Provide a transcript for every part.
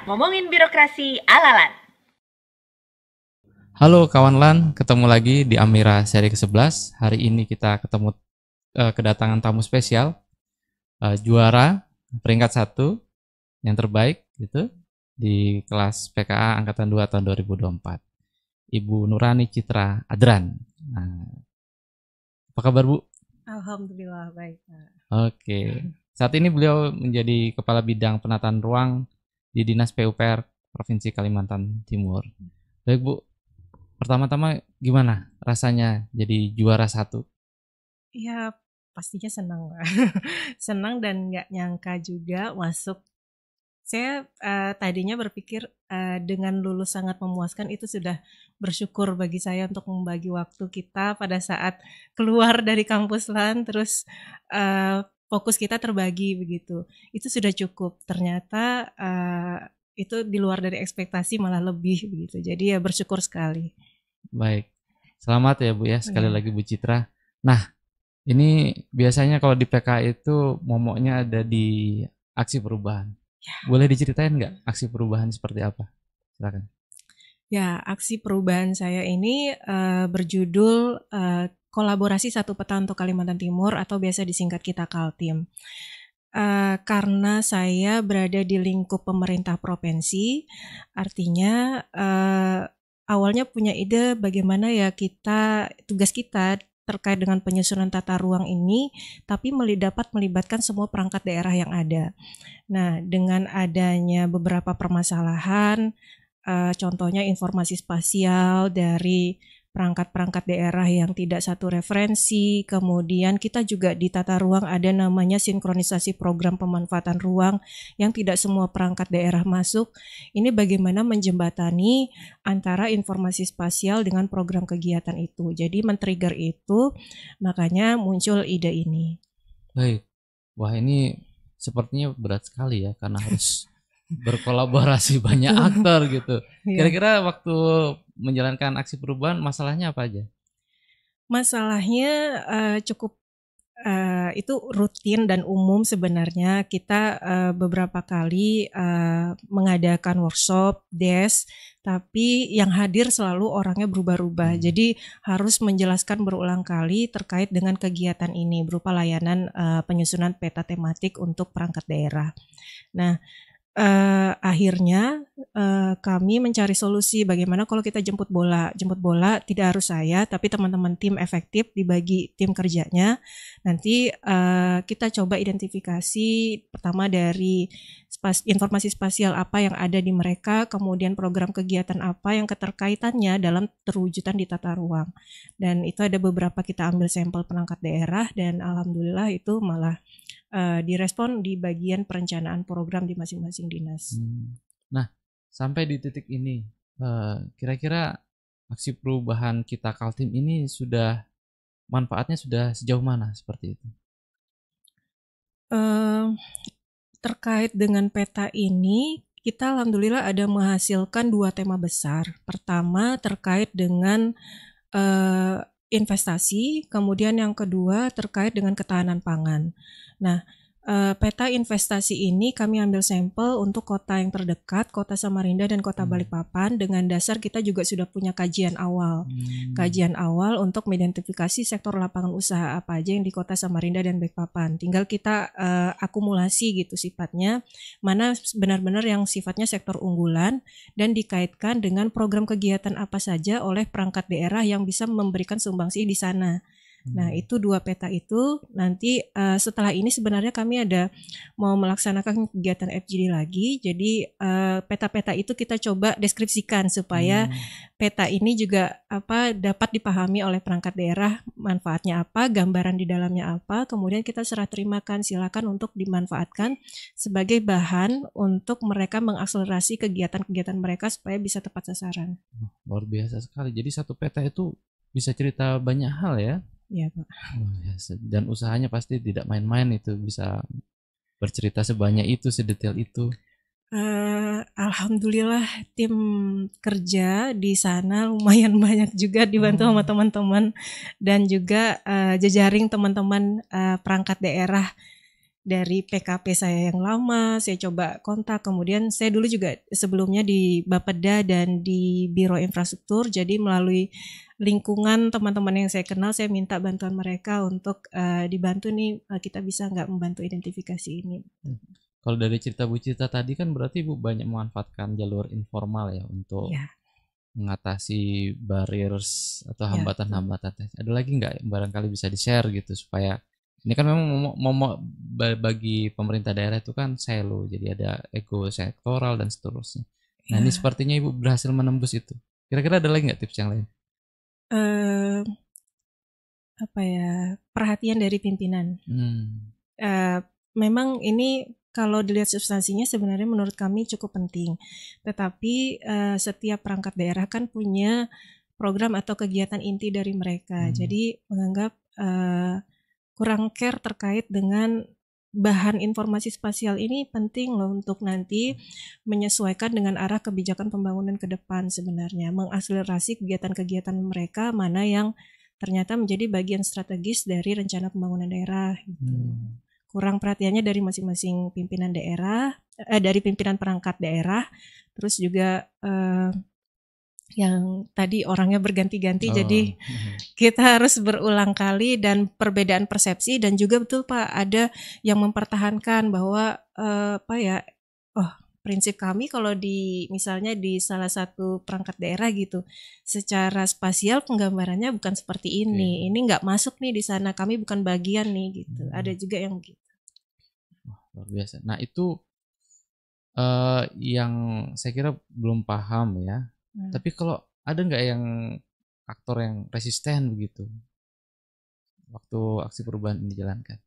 ngomongin birokrasi ala-lan. Halo kawan LAN, ketemu lagi di Amira seri ke-11. Hari ini kita ketemu kedatangan tamu spesial, juara peringkat 1 yang terbaik gitu di kelas PKA Angkatan 2 tahun 2024. Ibu Nurani Citra Adran. Nah, apa kabar Bu? Alhamdulillah baik. Oke. Saat ini beliau menjadi Kepala Bidang Penataan Ruang di Dinas PUPR Provinsi Kalimantan Timur. Baik Bu, pertama-tama gimana rasanya jadi juara 1? Ya pastinya senang. Senang dan nggak nyangka juga masuk. Saya tadinya berpikir dengan lulus sangat memuaskan, itu sudah bersyukur bagi saya untuk membagi waktu kita pada saat keluar dari kampus LAN, terus fokus kita terbagi begitu. Itu sudah cukup. Ternyata itu di luar dari ekspektasi, malah lebih begitu. Jadi ya bersyukur sekali. Baik, selamat ya Bu ya, sekali lagi Bu Citra. Nah, ini biasanya kalau di PKA itu momoknya ada di aksi perubahan. Ya. Boleh diceritain nggak aksi perubahan seperti apa? Silakan. Ya, aksi perubahan saya ini berjudul Kolaborasi Satu Peta untuk Kalimantan Timur, atau biasa disingkat kita Kaltim. Karena saya berada di lingkup pemerintah provinsi, artinya awalnya punya ide bagaimana ya tugas kita terkait dengan penyusunan tata ruang ini, tapi dapat melibatkan semua perangkat daerah yang ada. Nah, dengan adanya beberapa permasalahan, contohnya informasi spasial dari perangkat-perangkat daerah yang tidak satu referensi, kemudian kita juga di tata ruang ada namanya sinkronisasi program pemanfaatan ruang yang tidak semua perangkat daerah masuk. Ini bagaimana menjembatani antara informasi spasial dengan program kegiatan itu. Jadi men-trigger itu, makanya muncul ide ini. Baik, wah ini sepertinya berat sekali ya, karena harus berkolaborasi banyak aktor gitu. Kira-kira waktu menjalankan aksi perubahan masalahnya apa aja? Masalahnya cukup itu rutin dan umum sebenarnya. Kita beberapa kali mengadakan workshop, desk, tapi yang hadir selalu orangnya berubah-ubah. Jadi harus menjelaskan berulang kali terkait dengan kegiatan ini berupa layanan penyusunan peta tematik untuk perangkat daerah. Nah, akhirnya kami mencari solusi bagaimana kalau kita jemput bola tidak harus saya, tapi teman-teman tim efektif dibagi tim kerjanya. Nanti kita coba identifikasi pertama dari informasi spasial apa yang ada di mereka, kemudian program kegiatan apa yang keterkaitannya dalam terwujudan di tata ruang. Dan itu ada beberapa kita ambil sampel perangkat daerah, dan alhamdulillah itu malah direspon di bagian perencanaan program di masing-masing dinas. Nah, sampai di titik ini, kira-kira aksi perubahan kita Kaltim ini manfaatnya sudah sejauh mana seperti itu? Terkait dengan peta ini, kita alhamdulillah ada menghasilkan 2 tema besar. Pertama terkait dengan investasi, kemudian yang kedua terkait dengan ketahanan pangan. Nah, peta investasi ini kami ambil sampel untuk kota yang terdekat, Kota Samarinda dan Kota Balikpapan. Dengan dasar kita juga sudah punya kajian awal. Kajian awal untuk mengidentifikasi sektor lapangan usaha apa aja yang di Kota Samarinda dan Balikpapan. Tinggal kita akumulasi gitu sifatnya, mana benar-benar yang sifatnya sektor unggulan dan dikaitkan dengan program kegiatan apa saja oleh perangkat daerah yang bisa memberikan sumbangsi di sana. Nah, itu 2 peta itu. Nanti setelah ini sebenarnya kami ada mau melaksanakan kegiatan FGD lagi. Jadi peta-peta itu kita coba deskripsikan supaya peta ini juga dapat dipahami oleh perangkat daerah, manfaatnya apa, gambaran di dalamnya apa. Kemudian kita serah terimakan, silakan untuk dimanfaatkan sebagai bahan untuk mereka mengakselerasi kegiatan-kegiatan mereka supaya bisa tepat sasaran. Luar biasa sekali. Jadi satu peta itu bisa cerita banyak hal ya. Iya Pak. Dan usahanya pasti tidak main-main, itu bisa bercerita sebanyak itu, sedetail itu. Alhamdulillah tim kerja di sana lumayan banyak juga, dibantu sama teman-teman dan juga jejaring teman-teman perangkat daerah dari PKP saya yang lama, saya coba kontak. Kemudian saya dulu juga sebelumnya di Bapeda dan di Biro Infrastruktur, jadi melalui lingkungan teman-teman yang saya kenal, saya minta bantuan mereka untuk dibantu nih, kita bisa nggak membantu identifikasi ini. Kalau dari cerita Bu Citra tadi kan berarti Ibu banyak memanfaatkan jalur informal ya untuk mengatasi barriers atau hambatan-hambatan. Ada lagi nggak yang barangkali bisa di-share gitu supaya ini kan memang bagi pemerintah daerah itu kan silo, jadi ada ego sektoral dan seterusnya. Nah ini sepertinya Ibu berhasil menembus itu. Kira-kira ada lagi nggak tips yang lain? Perhatian dari pimpinan. Memang ini kalau dilihat substansinya sebenarnya menurut kami cukup penting. Tetapi setiap perangkat daerah kan punya program atau kegiatan inti dari mereka. Jadi menganggap kurang care terkait dengan bahan informasi spasial ini penting loh untuk nanti menyesuaikan dengan arah kebijakan pembangunan ke depan sebenarnya. Mengakselerasi kegiatan-kegiatan mereka mana yang ternyata menjadi bagian strategis dari rencana pembangunan daerah gitu. Kurang perhatiannya dari masing-masing pimpinan daerah, dari pimpinan perangkat daerah, terus juga yang tadi orangnya berganti-ganti, jadi kita harus berulang kali dan perbedaan persepsi dan juga betul Pak ada yang mempertahankan bahwa prinsip kami kalau misalnya di salah satu perangkat daerah gitu, secara spasial penggambarannya bukan seperti ini nggak masuk nih di sana, kami bukan bagian nih gitu. Ada juga yang gitu. Luar biasa. Nah itu yang saya kira belum paham ya. Tapi kalau ada nggak yang aktor yang resisten begitu waktu aksi perubahan ini dijalankan?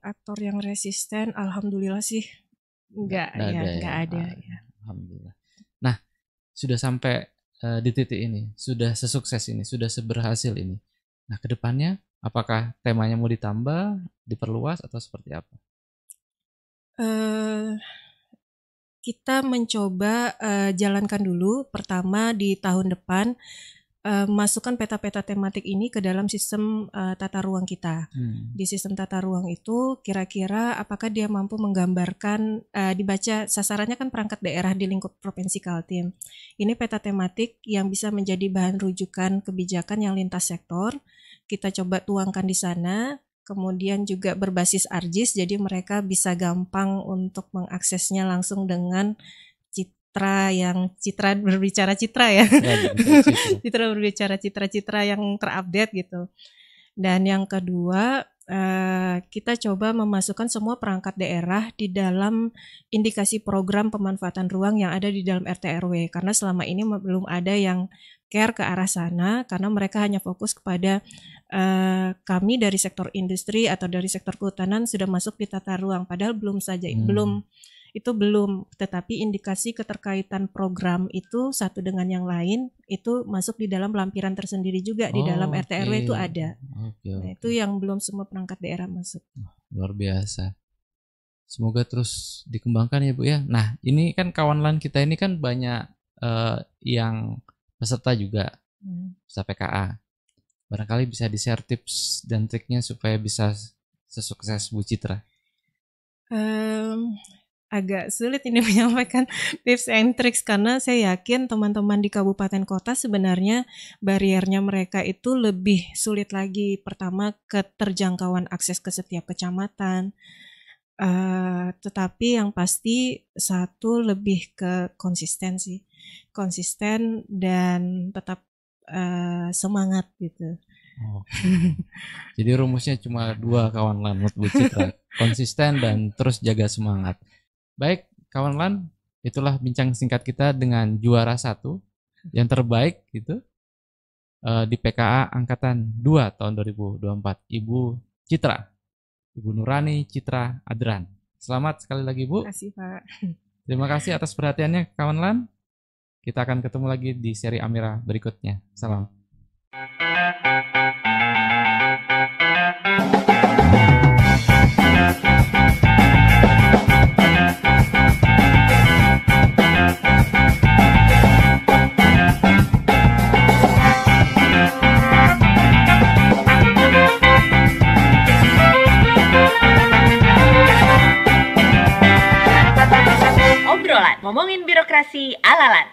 Aktor yang resisten, alhamdulillah sih nggak ada. Ya. Alhamdulillah. Nah sudah sampai di titik ini, sudah sesukses ini, sudah seberhasil ini. Nah kedepannya apakah temanya mau ditambah, diperluas atau seperti apa? Kita mencoba jalankan dulu pertama di tahun depan, masukkan peta-peta tematik ini ke dalam sistem tata ruang kita. Di sistem tata ruang itu kira-kira apakah dia mampu menggambarkan, dibaca sasarannya kan perangkat daerah di lingkup provinsi Kaltim. Ini peta tematik yang bisa menjadi bahan rujukan kebijakan yang lintas sektor. Kita coba tuangkan di sana. Kemudian juga berbasis ARGIS, jadi mereka bisa gampang untuk mengaksesnya langsung dengan citra berbicara citra yang terupdate gitu. Dan yang kedua, kita coba memasukkan semua perangkat daerah di dalam indikasi program pemanfaatan ruang yang ada di dalam RT/RW, karena selama ini belum ada yang care ke arah sana, karena mereka hanya fokus kepada kami dari sektor industri atau dari sektor kehutanan sudah masuk di tata ruang, padahal belum, tetapi indikasi keterkaitan program itu satu dengan yang lain itu masuk di dalam lampiran tersendiri juga di dalam RT/RW itu ada. Nah, itu yang belum semua perangkat daerah masuk. Luar biasa. Semoga terus dikembangkan ya Bu ya. Nah ini kan kawan lain kita ini kan banyak yang peserta juga, peserta PKA. Barangkali bisa di-share tips dan triknya supaya bisa sesukses Bu Citra. Agak sulit ini menyampaikan tips and tricks karena saya yakin teman-teman di kabupaten kota sebenarnya bariernya mereka itu lebih sulit lagi. Pertama, keterjangkauan akses ke setiap kecamatan. Tetapi yang pasti satu lebih ke konsistensi. Konsisten dan tetap semangat gitu. Jadi rumusnya cuma dua kawan lan menurut Bu Citra, konsisten dan terus jaga semangat. Baik kawan lan, itulah bincang singkat kita dengan juara 1 yang terbaik gitu di PKA Angkatan 2 tahun 2024, Ibu Citra, Ibu Nurani Citra Adran. Selamat sekali lagi Bu. Terima kasih Pak. Terima kasih atas perhatiannya kawan lan. Kita akan ketemu lagi di seri Amira berikutnya. Salam. ngomongin birokrasi ala-lan.